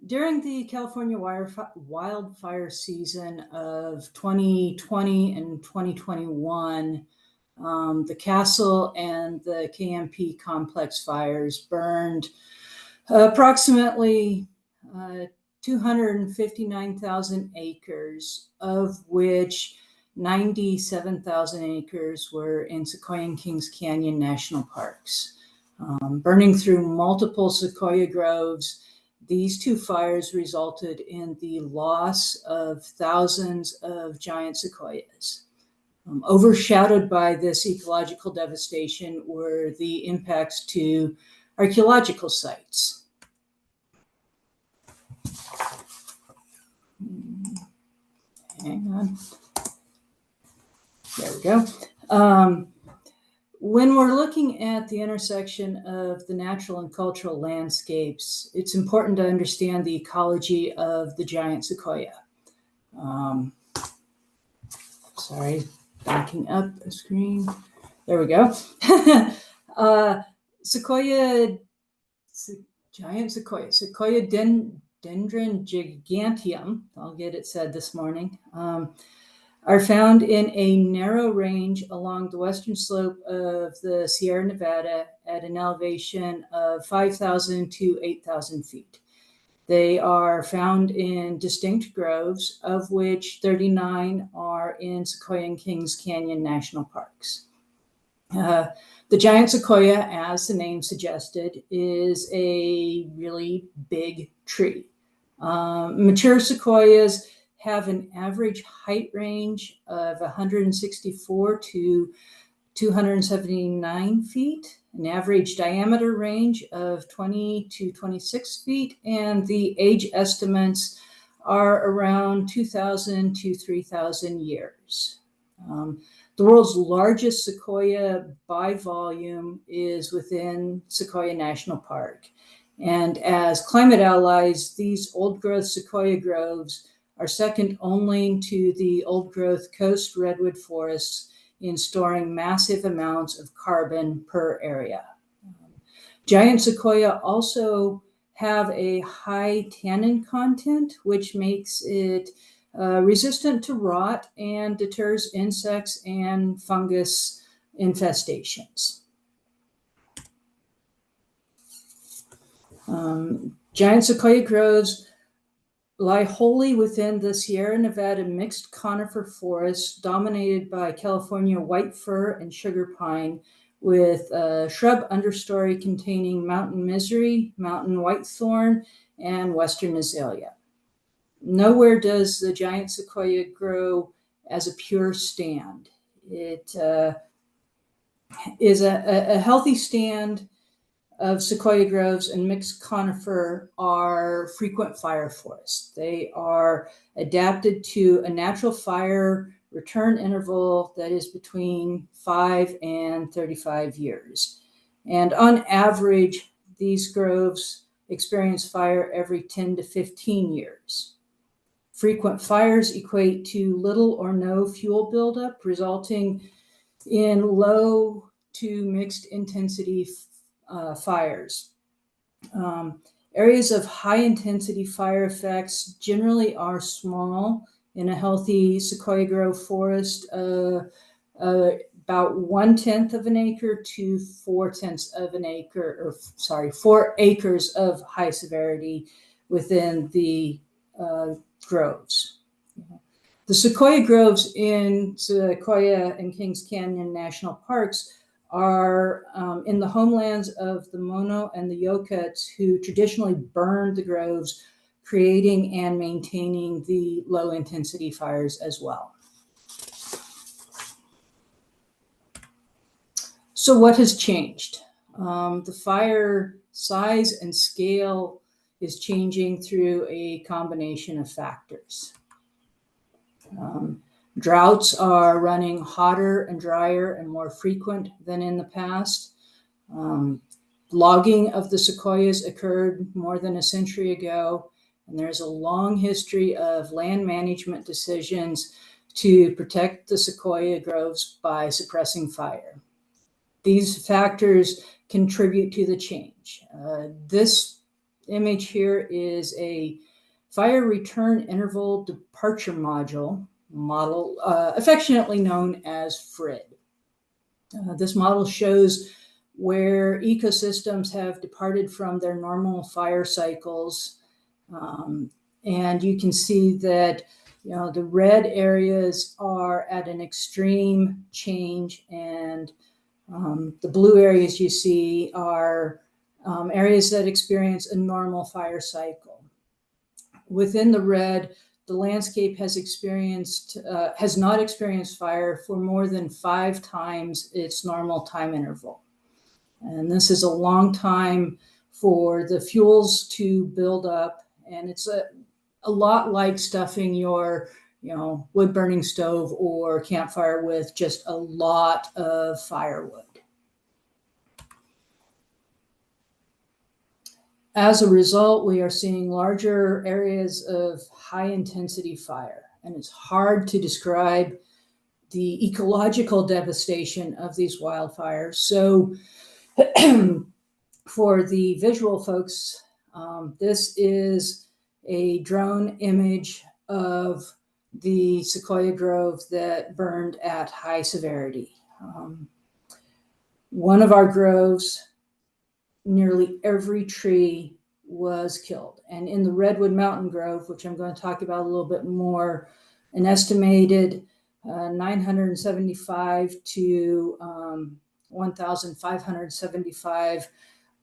During the California wildfire season of 2020 and 2021, the Castle and the KMP complex fires burned approximately 259,000 acres, of which 97,000 acres were in Sequoia and Kings Canyon National Parks. Burning through multiple sequoia groves, these two fires resulted in the loss of thousands of giant sequoias. Overshadowed by this ecological devastation were the impacts to archaeological sites. Hang on. There we go. When we're looking at the intersection of the natural and cultural landscapes, it's important to understand the ecology of the giant sequoia. Sorry, backing up the screen. There we go. Giant Sequoia dendron giganteum, I'll get it said this morning, are found in a narrow range along the western slope of the Sierra Nevada at an elevation of 5,000 to 8,000 feet. They are found in distinct groves, of which 39 are in Sequoia and Kings Canyon National Parks. The giant sequoia, as the name suggested, is a really big tree. Mature sequoias have an average height range of 164 to 279 feet, an average diameter range of 20 to 26 feet, and the age estimates are around 2,000 to 3,000 years. The world's largest sequoia by volume is within Sequoia National Park. And as climate allies, these old-growth sequoia groves are second only to the old-growth coast redwood forests in storing massive amounts of carbon per area. Giant sequoia also have a high tannin content, which makes it resistant to rot and deters insects and fungus infestations. Giant sequoia groves lie wholly within the Sierra Nevada mixed conifer forest dominated by California white fir and sugar pine, with a shrub understory containing mountain misery, mountain whitethorn, and western azalea. Nowhere does the giant sequoia grow as a pure stand. It is a healthy stand of sequoia groves and mixed conifer are frequent fire forests. They are adapted to a natural fire return interval that is between 5 and 35 years. And on average, these groves experience fire every 10 to 15 years. Frequent fires equate to little or no fuel buildup, resulting in low to mixed intensity fires. Areas of high intensity fire effects generally are small in a healthy sequoia grove forest, about 1/10 of an acre to 4/10 of an acre, 4 acres of high severity within the groves. The sequoia groves in Sequoia and Kings Canyon National Parks are in the homelands of the Mono and the Yokuts, who traditionally burned the groves, creating and maintaining the low intensity fires as well. So what has changed? The fire size and scale is changing through a combination of factors. Droughts are running hotter and drier and more frequent than in the past. Logging of the sequoias occurred more than a century ago, and there's a long history of land management decisions to protect the sequoia groves by suppressing fire. These factors contribute to the change. This image here is a fire return interval departure model, affectionately known as FRID. This model shows where ecosystems have departed from their normal fire cycles. And you can see that the red areas are at an extreme change, and the blue areas you see are areas that experience a normal fire cycle. Within the red, the landscape has not experienced fire for more than 5 times its normal time interval. And this is a long time for the fuels to build up, and it's a lot like stuffing your wood burning stove or campfire with just a lot of firewood. As a result, we are seeing larger areas of high intensity fire, and it's hard to describe the ecological devastation of these wildfires. So for the visual folks, this is a drone image of the Sequoia grove that burned at high severity. One of our groves, nearly every tree was killed. And in the Redwood Mountain Grove, which I'm going to talk about a little bit more, an estimated 975 to 1,575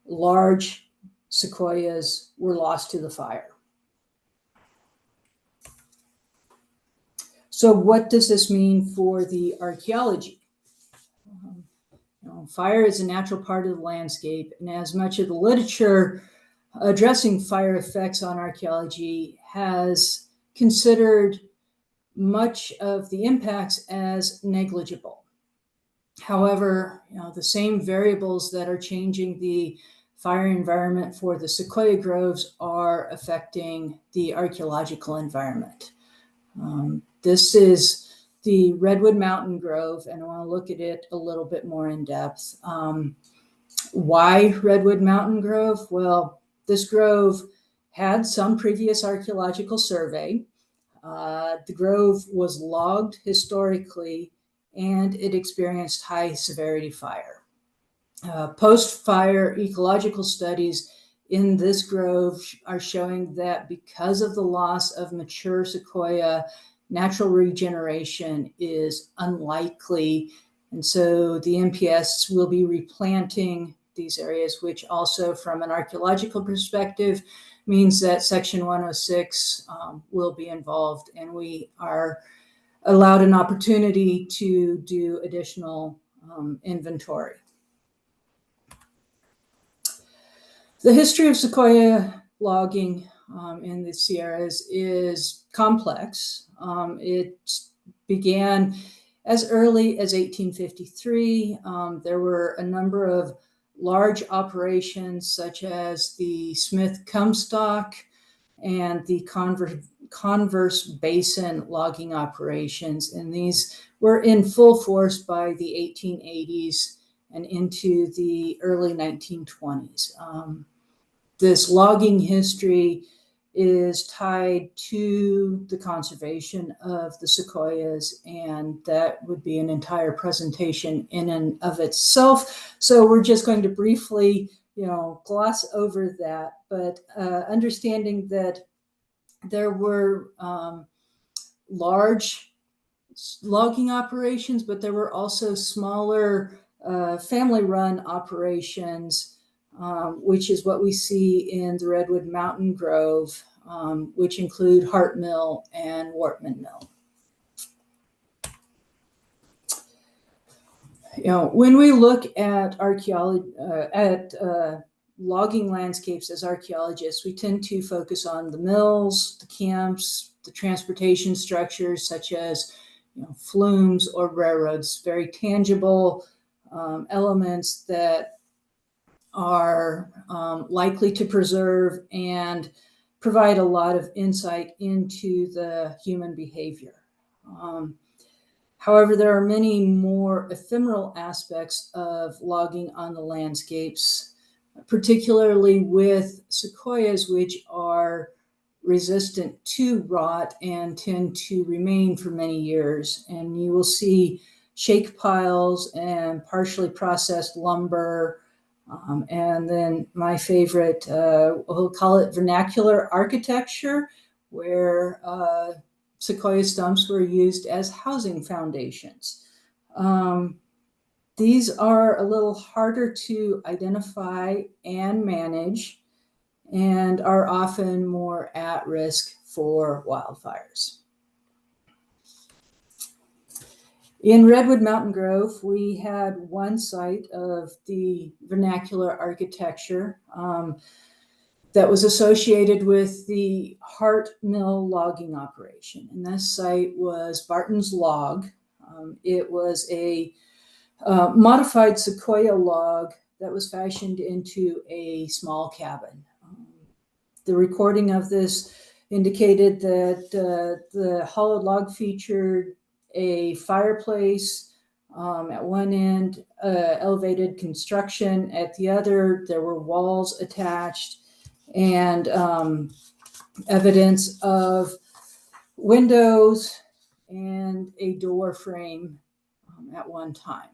large sequoias were lost to the fire. So what does this mean for the archaeology? Fire is a natural part of the landscape, and as much of the literature addressing fire effects on archaeology has considered much of the impacts as negligible. However, the same variables that are changing the fire environment for the Sequoia groves are affecting the archaeological environment. This is the Redwood Mountain Grove, and I want to look at it a little bit more in depth. Why Redwood Mountain Grove? Well, this grove had some previous archaeological survey. The grove was logged historically, and it experienced high severity fire. Post-fire ecological studies in this grove are showing that because of the loss of mature sequoia, natural regeneration is unlikely. And so the NPS will be replanting these areas, which also from an archaeological perspective means that Section 106 will be involved, and we are allowed an opportunity to do additional inventory. The history of sequoia logging in the Sierras is complex. It began as early as 1853. There were a number of large operations such as the Smith Comstock and the Converse Basin logging operations, and these were in full force by the 1880s and into the early 1920s. This logging history is tied to the conservation of the sequoias, and that would be an entire presentation in and of itself. So we're just going to briefly, gloss over that, but understanding that there were large logging operations, but there were also smaller family-run operations, which is what we see in the Redwood Mountain Grove, which include Hart Mill and Wortman Mill. When we look at logging landscapes as archaeologists, we tend to focus on the mills, the camps, the transportation structures such as flumes or railroads, very tangible elements that are likely to preserve and provide a lot of insight into the human behavior. However, there are many more ephemeral aspects of logging on the landscapes. particularly with sequoias, which are resistant to rot and tend to remain for many years. And you will see shake piles and partially processed lumber. And then my favorite, we'll call it vernacular architecture, where sequoia stumps were used as housing foundations. These are a little harder to identify and manage, and are often more at risk for wildfires. In Redwood Mountain Grove, we had one site of the vernacular architecture that was associated with the Hart Mill logging operation. And this site was Barton's Log. It was a modified sequoia log that was fashioned into a small cabin. The recording of this indicated that the hollowed log featured a fireplace at one end, elevated construction at the other. There were walls attached, and evidence of windows and a door frame at one time.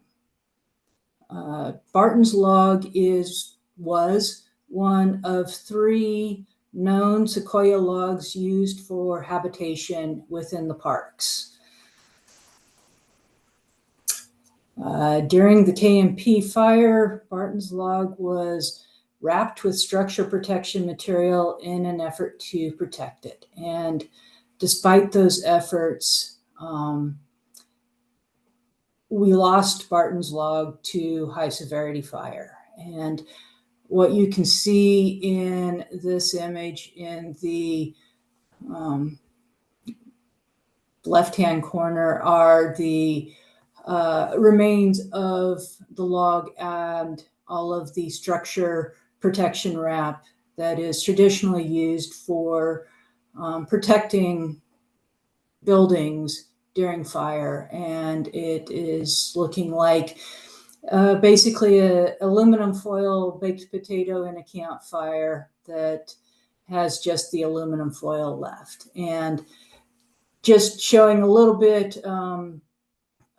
Barton's Log was one of 3 known sequoia logs used for habitation within the parks. During the KMP fire, Barton's Log was wrapped with structure protection material in an effort to protect it. And despite those efforts, we lost Barton's Log to high severity fire. And what you can see in this image in the left-hand corner are the remains of the log and all of the structure protection wrap that is traditionally used for protecting buildings during fire. And it is looking like basically an aluminum foil baked potato in a campfire that has just the aluminum foil left. And just showing a little bit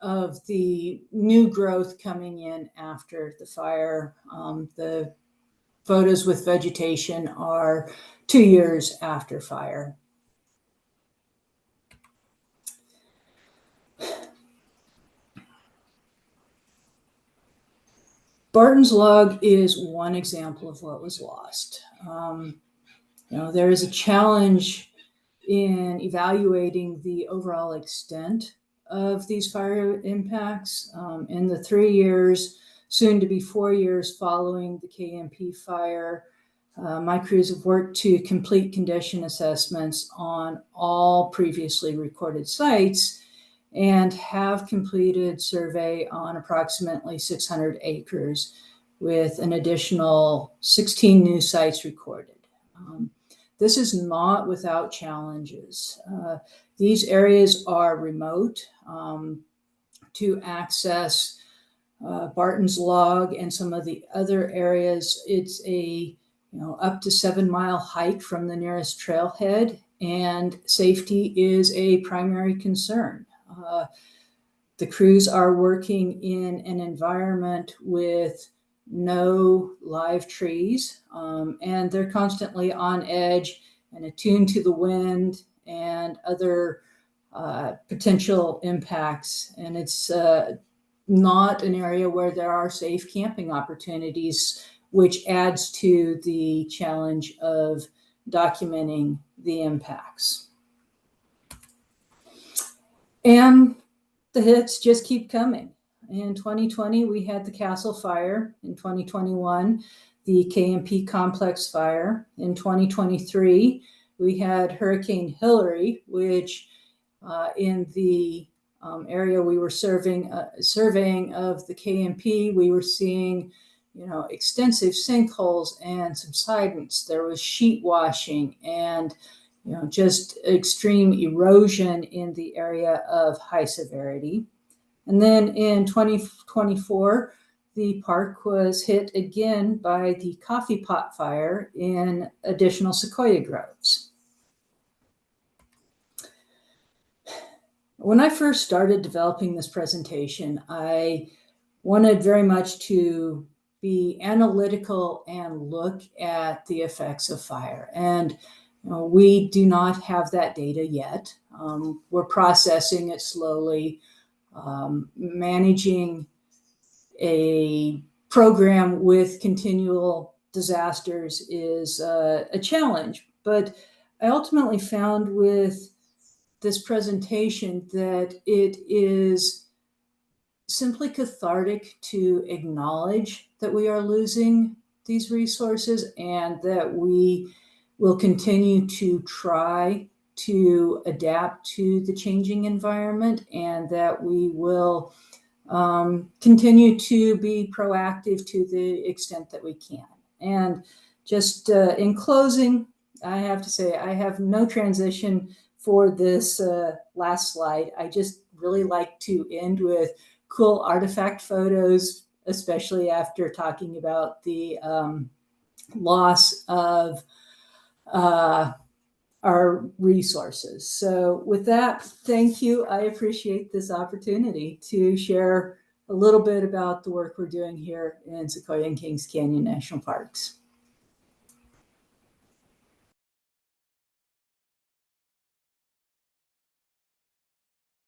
of the new growth coming in after the fire. The photos with vegetation are 2 years after fire. Barton's Log is one example of what was lost. There is a challenge in evaluating the overall extent of these fire impacts. In the 3 years, soon to be 4 years following the KMP fire, my crews have worked to complete condition assessments on all previously recorded sites and have completed survey on approximately 600 acres with an additional 16 new sites recorded. This is not without challenges. These areas are remote. To access Barton's Log and some of the other areas, it's a up to 7-mile hike from the nearest trailhead, and safety is a primary concern. The crews are working in an environment with no live trees, and they're constantly on edge and attuned to the wind and other potential impacts. And it's not an area where there are safe camping opportunities, which adds to the challenge of documenting the impacts. And the hits just keep coming. In 2020, we had the Castle Fire. In 2021, the KMP Complex Fire. In 2023, we had Hurricane Hillary, which in the area we were surveying of the KMP, we were seeing extensive sinkholes and subsidence. There was sheet washing and just extreme erosion in the area of high severity. And then in 2024, the park was hit again by the coffee pot fire in additional sequoia groves. When I first started developing this presentation, I wanted very much to be analytical and look at the effects of fire. And we do not have that data yet. We're processing it slowly. Managing a program with continual disasters is a challenge. But I ultimately found with this presentation that it is simply cathartic to acknowledge that we are losing these resources and that we will continue to try to adapt to the changing environment, and that we will continue to be proactive to the extent that we can. And just in closing, I have to say I have no transition for this last slide. I just really like to end with cool artifact photos, especially after talking about the loss of our resources. So with that, thank you. I appreciate this opportunity to share a little bit about the work we're doing here in Sequoia and Kings Canyon National Parks.